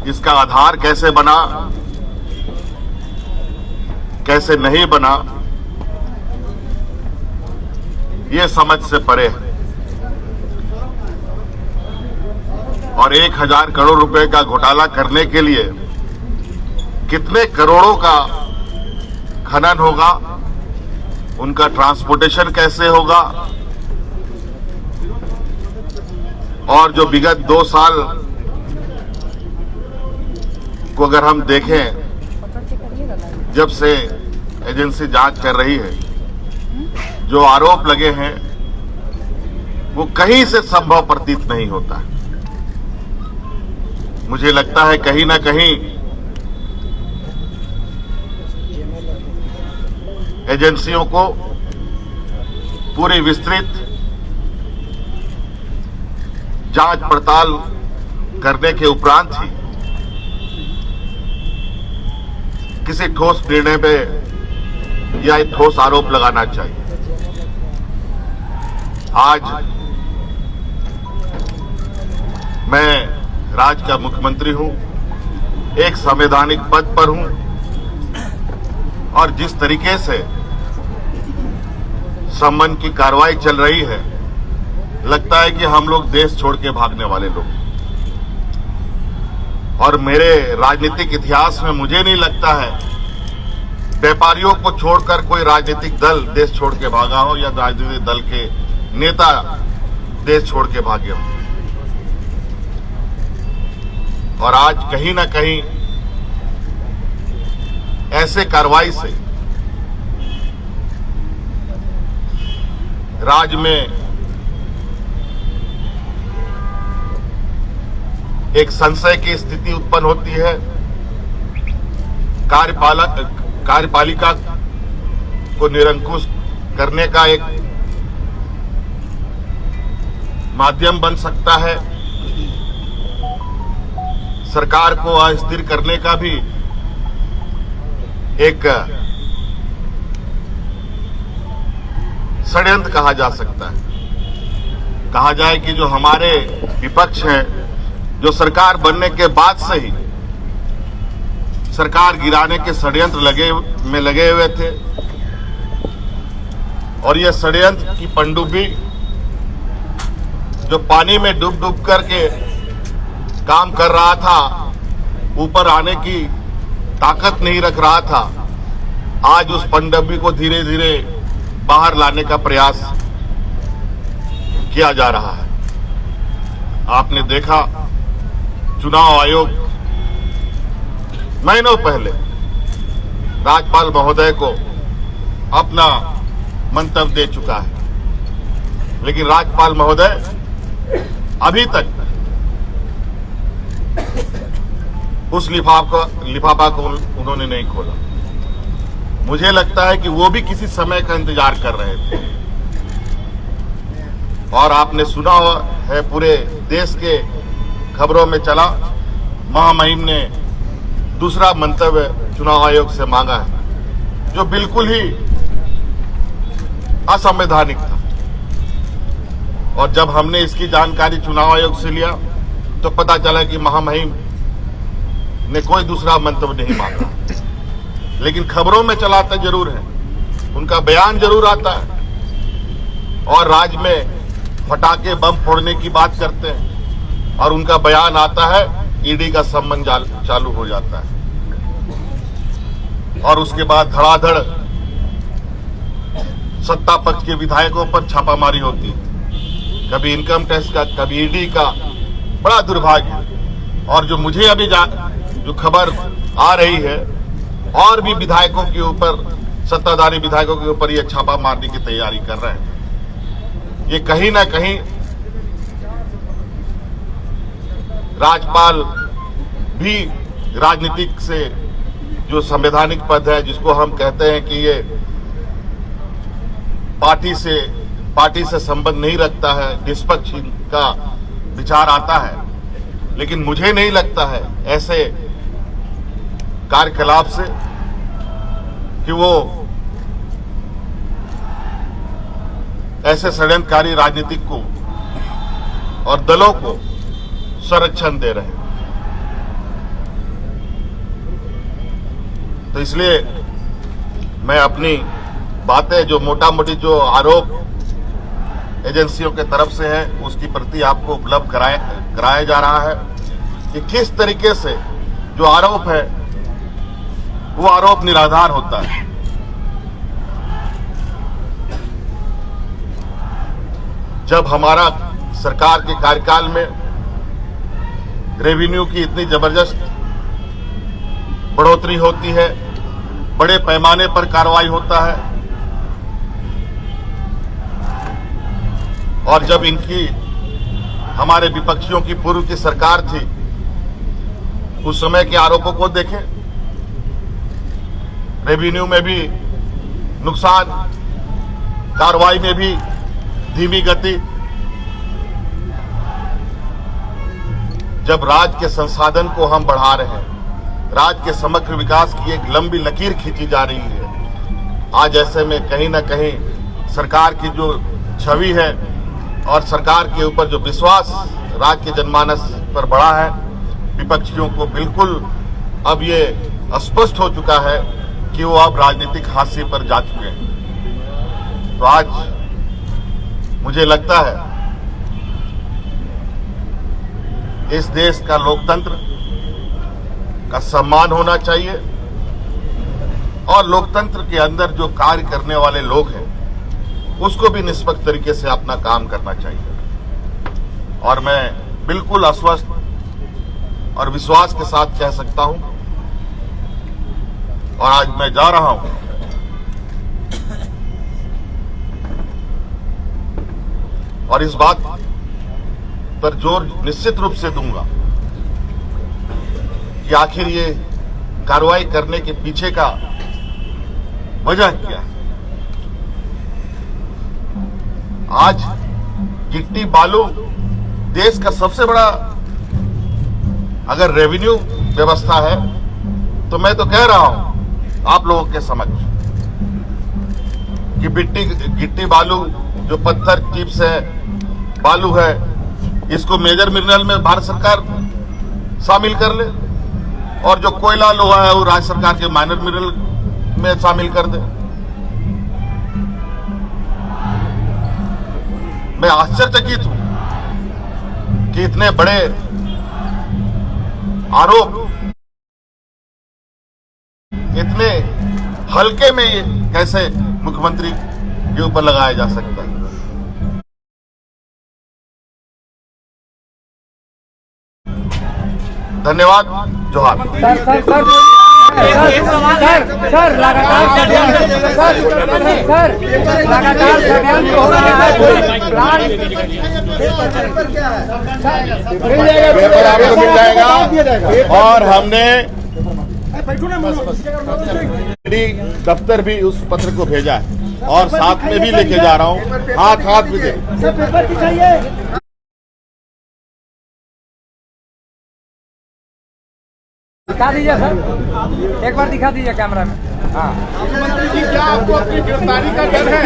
इसका आधार कैसे बना, कैसे नहीं बना, ये समझ से परे है। और 1000 करोड़ रुपए का घोटाला करने के लिए कितने करोड़ों का खनन होगा, उनका ट्रांसपोर्टेशन कैसे होगा, और जो विगत 2 साल को अगर हम देखें, जब से एजेंसी जांच कर रही है, जो आरोप लगे हैं वो कहीं से संभव प्रतीत नहीं होता। मुझे लगता है कहीं ना कहीं एजेंसियों को पूरी विस्तृत जांच पड़ताल करने के उपरांत ही किसी ठोस निर्णय पे या एक ठोस आरोप लगाना चाहिए। आज मैं राज्य का मुख्यमंत्री हूं, एक संवैधानिक पद पर हूं, और जिस तरीके से समन की कार्रवाई चल रही है, लगता है कि हम लोग देश छोड़ के भागने वाले लोग। और मेरे राजनीतिक इतिहास में मुझे नहीं लगता है व्यापारियों को छोड़कर कोई राजनीतिक दल देश छोड़ के भागा हो या राजनीतिक दल के नेता देश छोड़ के भागे हो। और आज कहीं ना कहीं ऐसे कार्रवाई से राज्य में एक संशय की स्थिति उत्पन्न होती है। कार्यपालिका को निरंकुश करने का एक माध्यम बन सकता है, सरकार को अस्थिर करने का भी एक षड्यंत्र कहा जा सकता है। कहा जाए कि जो हमारे विपक्ष हैं, जो सरकार बनने के बाद से ही सरकार गिराने के षड्यंत्र लगे हुए थे, और यह षड्यंत्र की पनडुब्बी जो पानी में डूब डूब करके काम कर रहा था, ऊपर आने की ताकत नहीं रख रहा था, आज उस पनडुब्बी को धीरे धीरे बाहर लाने का प्रयास किया जा रहा है। आपने देखा चुनाव आयोग महीनों पहले राज्यपाल महोदय को अपना मंतव्य दे चुका है, लेकिन राज्यपाल महोदय अभी तक उस लिफाफा को उन्होंने नहीं खोला। मुझे लगता है कि वो भी किसी समय का इंतजार कर रहे थे। और आपने सुना है, पूरे देश के खबरों में चला, महामहिम ने दूसरा मंतव्य चुनाव आयोग से मांगा है, जो बिल्कुल ही असंवैधानिक था। और जब हमने इसकी जानकारी चुनाव आयोग से लिया तो पता चला कि महामहिम ने कोई दूसरा मंतव्य नहीं मांगा, लेकिन खबरों में चलाते जरूर है, उनका बयान जरूर आता है, और राज्य में फटाके बम फोड़ने की बात करते हैं, और उनका बयान आता है, ईडी का समन चालू हो जाता है, और उसके बाद धड़ाधड़ सत्ता पक्ष के विधायकों पर छापामारी होती है, कभी इनकम टैक्स का, कभी ईडी का। बड़ा दुर्भाग्य। और जो मुझे अभी जो खबर आ रही है, और भी विधायकों के ऊपर, सत्ताधारी विधायकों के ऊपर ये छापा मारने की तैयारी कर रहे हैं। ये कहीं ना कहीं राज्यपाल भी राजनीतिक से जो संवैधानिक पद है, जिसको हम कहते हैं कि ये पार्टी से संबंध नहीं रखता है, निष्पक्ष का विचार आता है, लेकिन मुझे नहीं लगता है ऐसे कार्यकलाप से कि वो ऐसे षड्यंत्रकारी राजनीतिक को और दलों को संरक्षण दे रहे हैं। तो इसलिए मैं अपनी बातें जो मोटा मोटी जो आरोप एजेंसियों के तरफ से है उसकी प्रति आपको उपलब्ध कराया जा रहा है कि किस तरीके से जो आरोप है वो आरोप निराधार होता है। जब हमारा सरकार के कार्यकाल में रेवेन्यू की इतनी जबरदस्त बढ़ोतरी होती है, बड़े पैमाने पर कार्रवाई होता है, और जब इनकी हमारे विपक्षियों की पूर्व की सरकार थी उस समय के आरोपों को देखें, रेवेन्यू में भी नुकसान, कार्रवाई में भी धीमी गति। जब राज्य के संसाधन को हम बढ़ा रहे हैं, राज्य के समग्र विकास की एक लंबी लकीर खींची जा रही है, आज ऐसे में कहीं ना कहीं सरकार की जो छवि है और सरकार के ऊपर जो विश्वास राज्य के जनमानस पर बढ़ा है, विपक्षियों को बिल्कुल अब ये स्पष्ट हो चुका है कि वो अब राजनीतिक हाशिए पर जा चुके हैं। तो आज मुझे लगता है इस देश का लोकतंत्र का सम्मान होना चाहिए और लोकतंत्र के अंदर जो कार्य करने वाले लोग हैं उसको भी निष्पक्ष तरीके से अपना काम करना चाहिए। और मैं बिल्कुल आश्वस्त और विश्वास के साथ कह सकता हूं, और आज मैं जा रहा हूं और इस बात पर जोर निश्चित रूप से दूंगा कि आखिर ये कार्रवाई करने के पीछे का वजह क्या है। आज गिट्टी बालू देश का सबसे बड़ा अगर रेवेन्यू व्यवस्था है तो मैं तो कह रहा हूं आप लोगों के समक्ष कि गिट्टी बालू जो पत्थर चिप्स है, बालू है, इसको मेजर मिनरल में भारत सरकार शामिल कर ले और जो कोयला लोहा है वो राज्य सरकार के माइनर मिनरल में शामिल कर दे। मैं आश्चर्यचकित हूं कि इतने बड़े आरोप इतने हल्के में ये कैसे मुख्यमंत्री के ऊपर लगाया जा सकता है। धन्यवाद। जोहार। सर लगातार षड्यंत्र हो रहा है, पेपर आपको मिल जाएगा और हमने दफ्तर भी उस पत्र को भेजा है और साथ में भी लेके जा रहा हूँ, हाथ भी दे। दिखा दीजिए सर, एक बार दिखा दीजिए कैमरा में। हाँ, मुख्यमंत्री जी क्या आपको अपनी गिरफ्तारी का डर है?